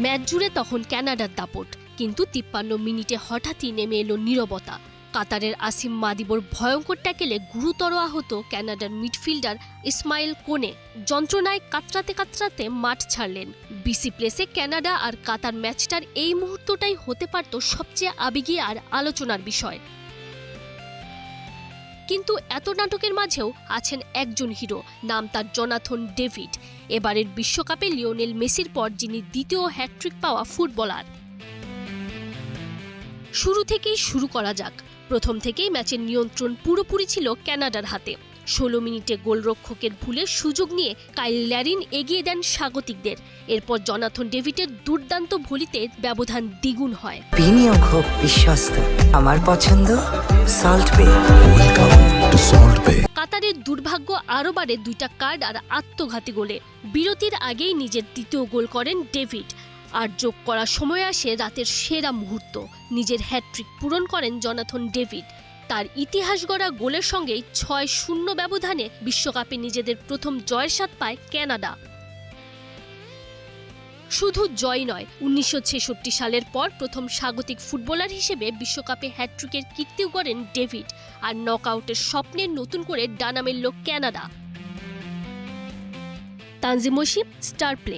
Match জুড়ে তখন কানাডার দাপট, কিন্তু 53 মিনিটে হঠাৎই নেমে এলো নীরবতা। কাতারের আসিম মাদিবর ভয়ঙ্কর ট্যাকেলে গুরুতর আহত কানাডার মিডফিল্ডার ইসমাইল কোনে যন্ত্রণায় কাতরাতে কাতরাতে মাঠ ছাড়লেন। বিসি প্লেসে কানাডা আর কাতার ম্যাচটার এই মুহূর্তটাই হতে পারত সবচেয়ে আবেগী আর আলোচনার বিষয়। কিন্তু এত নাটকের মাঝেও আছেন একজন হিরো, নাম তার জোনাথন ডেভিড। এবারের বিশ্বকাপে লিওনেল মেসির পর যিনি দ্বিতীয় হ্যাটট্রিক পাওয়া ফুটবলার। শুরু থেকেই শুরু করা যাক। প্রথম থেকেই ম্যাচের নিয়ন্ত্রণ পুরোপুরি ছিল কানাডার হাতে। 16 মিনিটে গোলরক্ষকের ভুলে সুযোগ নিয়ে কাইল ল্যারিন এগিয়ে দেন স্বাগতিকদের। এরপর জোনাথন ডেভিডের দুর্দান্ত ভলিতে ব্যবধান দ্বিগুণ হয়। বিনিয়োগ হোক বিশ্বস্ত, আমার পছন্দ সল্ট বে। কাতারের দুর্ভাগ্য আরও বাড়ে 2টা কার্ড আর আত্মঘাতী গোলে। বিরতির আগেই নিজের দ্বিতীয় গোল করেন ডেভিড, আর যোগ করার সময় আসে রাতের সেরা মুহূর্ত। নিজের হ্যাটট্রিক পূরণ করেন জোনাথন ডেভিড। তার ইতিহাস গড়া গোলের সঙ্গেই 6-0 ব্যবধানে বিশ্বকাপে নিজেদের প্রথম জয়ের স্বাদ পায় কানাডা। শুধু জয় নয়, 1966 সালের পর প্রথম স্বাগতিক ফুটবলার হিসেবে বিশ্বকাপে হ্যাটট্রিকের কীর্তিও করেন ডেভিড। আর নকআউটের স্বপ্নের নতুন করে ডানা মেলল Canada. Tanzim Mashib, star play.